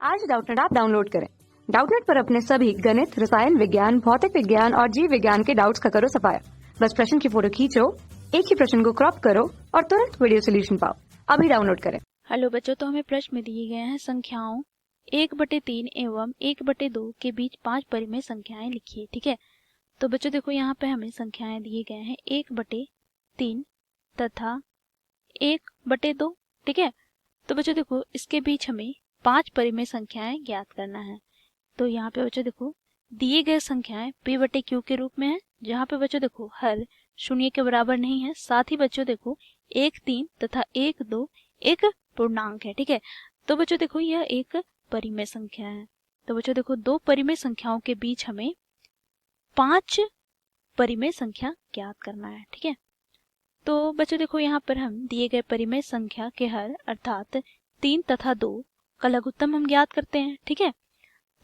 आज Doubtnut app download करें। Doubtnut पर अपने सभी गणित, रसायन विज्ञान, भौतिक विज्ञान और जीव विज्ञान के डाउट्स का करो सफाया। बस प्रश्न की फोटो खींचो, एक ही प्रश्न को क्रॉप करो और तुरंत वीडियो सोल्यूशन पाओ। अभी डाउनलोड करें। हेलो बच्चों, तो हमें प्रश्न में दिए गए हैं संख्याओं 1/3 एवं 1/2 के बीच 5 परिमेय संख्याएं लिखिए। ठीक है, तो बच्चों देखो यहाँ पे हमें संख्याएं दिए गए हैं 1/3 तथा 1/2। ठीक है, तो बच्चों देखो इसके बीच हमें 5 परिमेय संख्याएं ज्ञात करना है। तो यहाँ पे बच्चों देखो दिए गए संख्याएं p/q के रूप में है, जहाँ पे बच्चों देखो हर शून्य के बराबर नहीं है। साथ ही बच्चों देखो 1, 3 तथा 1, 2 एक पूर्णांक है। ठीक है, तो बच्चों देखो यह एक परिमेय संख्या है। तो बच्चों देखो दो परिमेय संख्याओं के बीच हमें 5 परिमेय संख्या ज्ञात करना है। ठीक है, तो बच्चों देखो यहाँ पर हम दिए गए परिमेय संख्या के हर अर्थात 3 तथा 2 का लघुत्तम हम ज्ञात करते हैं। ठीक है,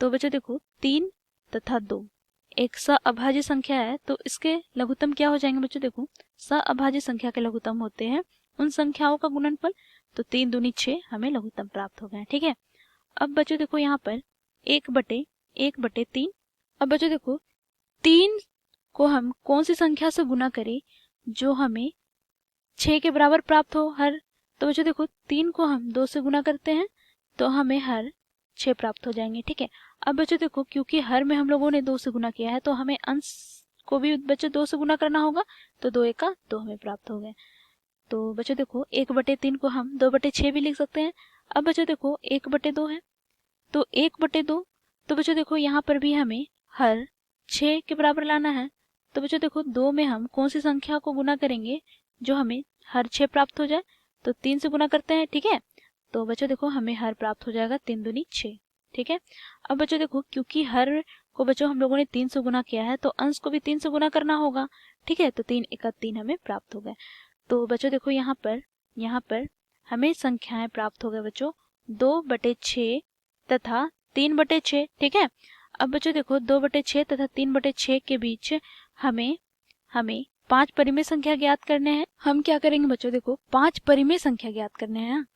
तो बच्चों देखो 3 तथा 2 एक सअभाज्य संख्या है, तो इसके लघुत्तम क्या हो जाएंगे बच्चों। देखो सअभाज्य संख्या के लघुत्तम होते हैं उन संख्याओं का गुणनफल, तो 3 दूनी 6 हमें लघुत्तम प्राप्त हो गए। ठीक है, अब बच्चों देखो यहाँ पर 1/3। अब बच्चों देखो 3 को हम कौन सी संख्या से गुना करें जो हमें 6 के बराबर प्राप्त हो हर। तो बच्चों देखो 3 को हम 2 से गुना करते हैं तो हमें हर 6 प्राप्त हो जाएंगे। ठीक है, अब बच्चों देखो क्योंकि हर में हम लोगों ने 2 से गुना किया है तो हमें अंश को भी बच्चों 2 से गुना करना होगा, तो 2 1 का 2 हमें प्राप्त हो गए। तो बच्चों देखो 1/3 को हम 2/6 भी लिख सकते हैं। अब बच्चों देखो 1/2 है, तो 1/2, तो बच्चों देखो यहाँ पर भी हमें हर 6 के बराबर लाना है। तो बच्चों देखो 2 में हम कौन सी संख्या को गुना करेंगे जो हमें हर 6 प्राप्त हो जाए, तो 3 से गुना करते हैं। ठीक है, तो बच्चों देखो हमें हर प्राप्त हो जाएगा 3 दूनी 6। ठीक है, अब बच्चों देखो क्योंकि हर को बच्चों हम लोगों ने 3 से गुना किया है तो अंश को भी 3 से गुना करना होगा। ठीक है, तो 3 1 3 हमें प्राप्त हो गए। तो बच्चों देखो यहाँ पर हमें संख्याएं प्राप्त हो गए बच्चों 2/6 तथा 3/6। ठीक है, अब बच्चों देखो 2/6 तथा 3/6 के बीच हमें 5 परिमेय संख्या ज्ञात करने हैं। हम क्या करेंगे बच्चों, देखो 5 परिमेय संख्या ज्ञात करने हैं,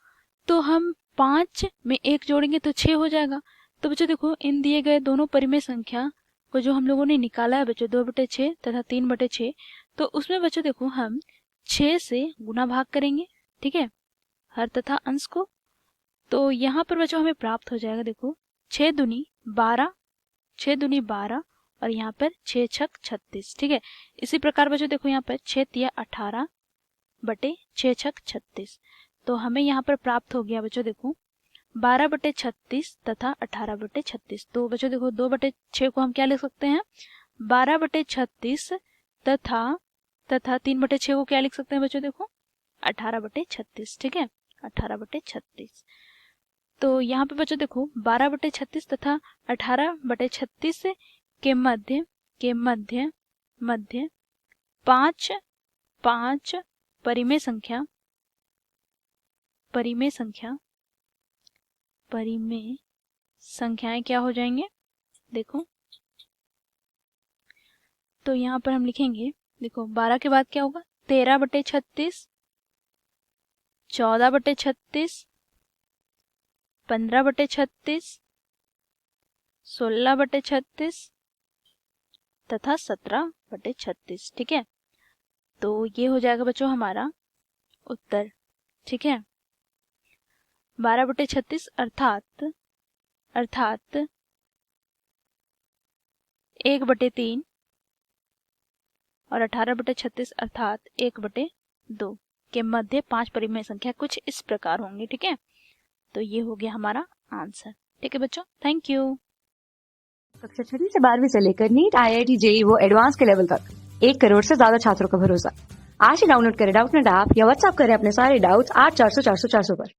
तो हम 5 में 1 जोड़ेंगे तो 6 हो जाएगा। तो बच्चों देखो इन दिए गए दोनों परिमेय संख्या को जो हम लोगों ने निकाला है बच्चों 2/6 तथा 3/6, तो उसमें बच्चों देखो हम 6 से गुना भाग करेंगे। ठीक है, हर तथा अंश को, तो यहाँ पर बच्चों हमें प्राप्त हो जाएगा देखो 6 दूनी 12 और यहाँ पर 6 छक 36। ठीक है, इसी प्रकार बच्चों देखो यहाँ पर 6 तिया 18/6 छक 36, तो हमें यहाँ पर प्राप्त हो गया बच्चों देखो 12/36 तथा 18/36। तो बच्चों देखो 2/6 को हम क्या लिख सकते हैं 12/36 तथा 3/6 को क्या लिख सकते हैं बच्चों देखो 18/36। ठीक है, 18/36। तो यहाँ पे बच्चों देखो 12/36 तथा 18/36 के मध्य 5 परिमेय संख्याएं क्या हो जाएंगे देखो। तो यहाँ पर हम लिखेंगे देखो 12 के बाद क्या होगा 13/36, 14/36, 15/36, 16/36 तथा 17/36। ठीक है, तो ये हो जाएगा बच्चों हमारा उत्तर। ठीक है, 12/36 अर्थात 1/3 और 18/36 अर्थात 1/2 के मध्य 5 परिमेय संख्या कुछ इस प्रकार होंगी। ठीक है, तो ये हो गया हमारा आंसर। ठीक है बच्चों, थैंक यू। कक्षा 6 से 12वीं से लेकर नीट, IIT, JEE वो एडवांस के लेवल तक 1 करोड़ से ज्यादा छात्रों का भरोसा। आज ही डाउनलोड करें डाउटनेट ऐप या व्हाट्सएप करें अपने सारे डाउट्स 8400 400 400 पर।